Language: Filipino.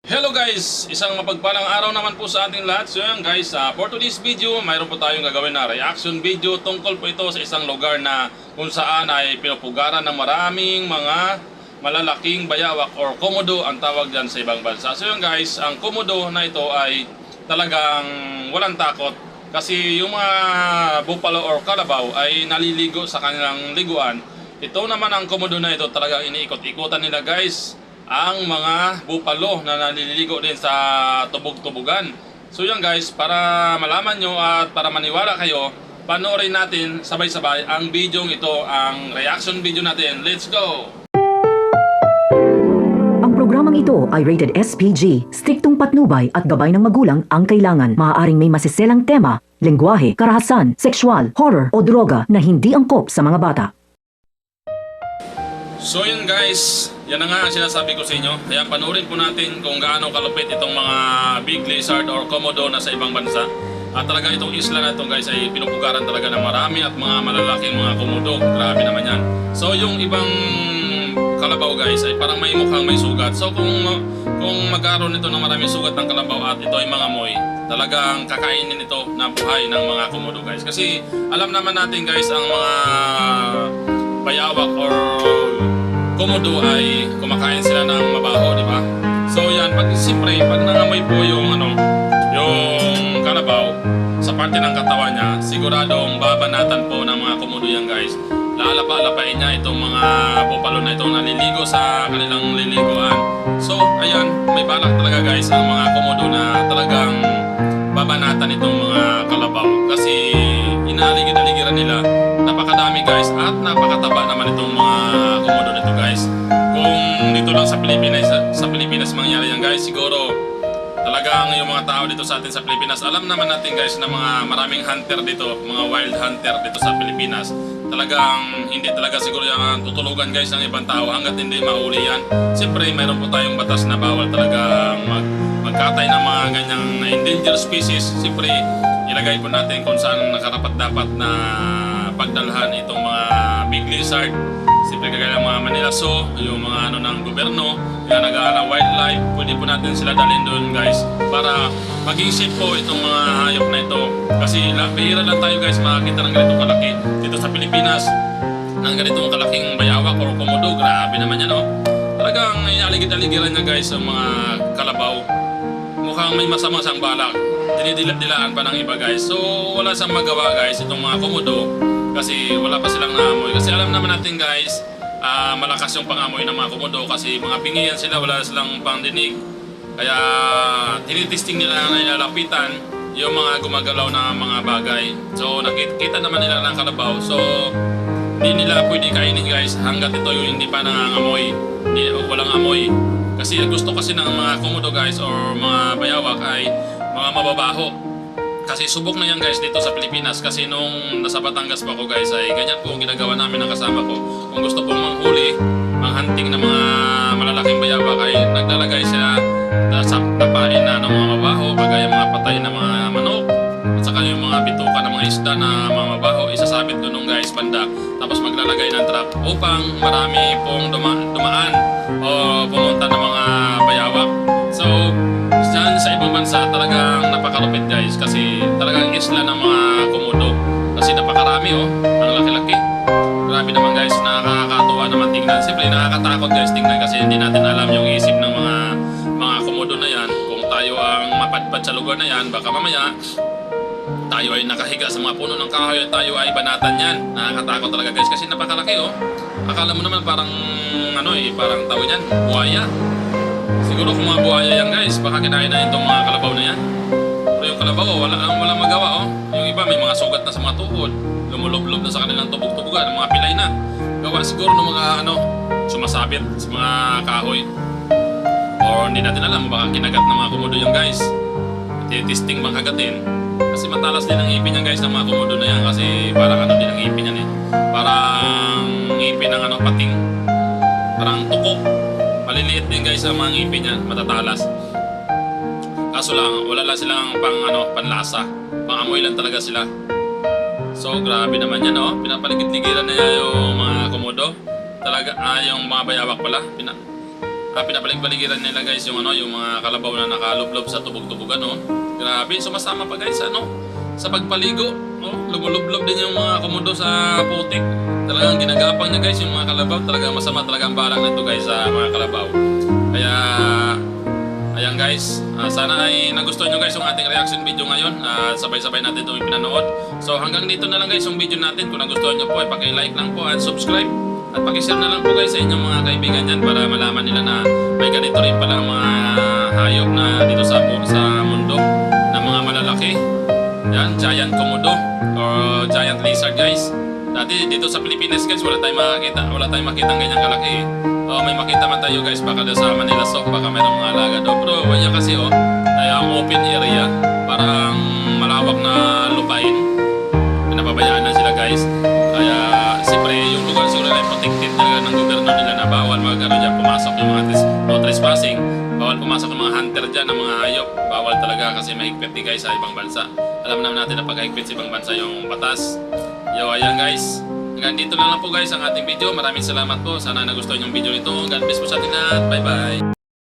Hello guys! Isang mapagpalang araw naman po sa ating lahat. So yan guys, for today's video, mayroon po tayong gagawin na reaction video tungkol po ito sa isang lugar na kung saan ay pinupugaran ng maraming mga malalaking bayawak or komodo ang tawag dyan sa ibang bansa. So yan guys, ang komodo na ito ay talagang walang takot kasi yung mga buffalo or kalabaw ay naliligo sa kanilang liguan. Ito naman ang komodo na ito talagang iniikot-ikutan nila guys ang mga bupalo na naliligo din sa tubog-tubugan. So yan guys, para malaman nyo at para maniwala kayo, panoorin natin sabay-sabay ang video ito, ang reaction video natin. Let's go! Ang programang ito ay rated SPG, striktong patnubay at gabay ng magulang ang kailangan. Maaaring may masiselang tema, lengguwahe, karahasan, sexual, horror o droga na hindi angkop sa mga bata. So yun guys, yan na nga ang sinasabi ko sa inyo. Kaya panoorin po natin kung gaano kalupit itong mga big lizard or komodo na sa ibang bansa. At talaga itong isla na ito guys ay pinupugaran talaga ng marami at mga malalaking mga komodo. Grabe naman yan. So yung ibang kalabaw guys ay parang may mukhang may sugat. So kung magkaroon ito ng maraming sugat ng kalabaw at ito ay mga amoy, talagang kakainin ito na buhay ng mga komodo guys. Kasi alam naman natin guys, ang mga bayawak or komodo ay kumakain sila ng mabaho, di ba? So yan, siyempre, pag nangamoy po yung yung kalabaw sa parte ng katawan niya, siguradong babanatan po ng mga komodo yan guys. Lalapa-lapain niya itong mga bupalo na itong naliligo sa kanilang liliguan. So ayan, may balak talaga guys ang mga komodo na talagang babanatan itong mga kalabaw kasi inaaligid-aligiran nila. Napakadami guys at napakataba naman itong mga komodo nito guys. Kung dito lang sa Pilipinas mangyari yan guys, siguro talagang yung mga tao dito sa atin sa Pilipinas, alam naman natin guys na mga maraming hunter dito, mga wild hunter dito sa Pilipinas. Talagang hindi talaga siguro yan tutulugan guys ng ibang tao hanggat hindi mahuli yan. Siyempre mayroon po tayong batas na bawal talaga magkatay ng mga ganyang endangered species. Siyempre ilagay po natin kung saan nakarapat-dapat na pagdalhan itong mga big lizard. Siyempre kagaya ng mga Manila Zoo, yung mga ng gobyerno, yung nag-aaral wildlife, pwede po natin sila dalhin doon guys para maging safe po itong mga hayop na ito. Kasi bihira lang tayo guys makakita ng ganitong kalaki dito sa Pilipinas, ng ganitong kalaking bayawak or komodo. Grabe naman yan, oh. Talagang inaligid-aligiran niya guys ang mga kalabaw. Mukhang may masama siyang balak, dinidilat-dilaan pa ng iba guys. So wala siyang magawa guys itong mga komodo kasi wala pa silang naamoy. Kasi alam naman natin guys, malakas yung pangamoy ng mga komodo kasi mga pingiyan sila, wala silang pangdinig. Kaya tinitesting nila na nilalapitan yung mga gumagalaw na mga bagay. So nakikita naman nila ng kalabaw. So hindi nila pwede kainin guys hanggat ito yung hindi pa nangangamoy, walang amoy. Kasi gusto kasi ng mga komodo guys or mga bayawak ay mga mababaho. Kasi subok na yan guys dito sa Pilipinas. Kasi nung nasa Batangas pa ko guys ay ganyan po ang ginagawa namin ng kasama ko. Kung gusto pong manghuli, manghunting ng mga malalaking bayawak ay naglalagay sila sa tapain na ng mga mabaho, kagaya mga patay na mga manok at saka yung mga bituka ng mga isda na mga mabaho, isasabit doon guys banda. Tapos maglalagay ng trap upang marami pong dumaan o pumunta ng mga bayawak. So dyan sa ibang bansa talagang napakalupit guys kasi talagang isla ng mga komodo kasi napakarami, oh, ang laki-laki. Grabe naman guys, nakakatuwa naman tingnan. Siyempre nakakatakot guys tingnan kasi hindi natin alam yung isip ng mga komodo na yan. Kung tayo ang mapadpad sa lugar na yan, baka mamaya tayo ay nakahiga sa mga puno ng kahoy at tayo ay banatan yan. Nakakatakot talaga guys kasi napakalaki, oh. Akala mo naman parang parang tawag yan, buhaya. Siguro kung mga buhaya yan guys, baka kinain na itong mga kalabaw na yan. Pero yung kalabaw, walang magawa, oh. Yung iba may mga sugat na sa mga tuhod, lumulublob na sa kanilang tubog-tubugan, mga pilay na. Gawa siguro ng mga sumasabit sa mga kahoy. Or hindi natin alam, baka kinagat ng mga komodo yan guys. Testing bang kagatin. Kasi matalas din ang ngipin yan guys ng mga komodo na yan. Kasi parang din ang ngipin yan eh. Parang ngipin ng pating. Parang tuko. Maliliit din guys ang mga ngipin niya, matatalas. Kaso lang, wala lang silang panlasa. Pangamoy lang talaga sila. So grabe naman yan, oh. Pinapaligid-ligiran na yung mga komodo. Talaga, yung mga bayawak pala. pinabalik-baligiran nila guys yung yung mga kalabaw na nakalublob sa tubog-tubog Grabe, sumasama pa guys sa pagpaligo. Lumulublob din yung mga komodo sa putik. Talagang ginagapang niya guys yung mga kalabaw. Talagang masama talagang balang nito guys sa mga kalabaw. Kaya ayan guys, sana ay nagustuhan nyo guys yung ating reaction video ngayon. Sabay-sabay natin itong pinanood. So hanggang dito na lang guys yung video natin. Kung nagustuhan nyo po ay paki-like lang po at subscribe. At paki-share na lang po guys sa inyong mga kaibigan dyan para malaman nila na may ganito rin palang mga hayop na dito sa mundo na mga malalaki. Yan, giant komodo or giant lizard guys. Dati dito sa Pilipinas guys wala tayong makita ng ganyang kalaki. May makita man tayo guys baka doon sa Manila Zoo, baka mayroong mga alaga doon. Pero yan kasi ay ang open area, parang malawak na lupain. Pinapabayaan na sila guys. Kaya siyempre yung lugar siguro ay protected talaga ng gobyerno nila na bawal dyan pumasok yung mga no trespassing. Bawal pumasok yung mga hunter dyan ng mga hayop. Bawal talaga kasi mahigpit guys sa ibang bansa. Alam naman natin na pag-higpit sa ibang bansa yung batas. Ayan guys. Hanggang dito na lang po guys ang ating video. Maraming salamat po. Sana nagustuhan yung video nito. God bless po sa atin lahat. Bye bye.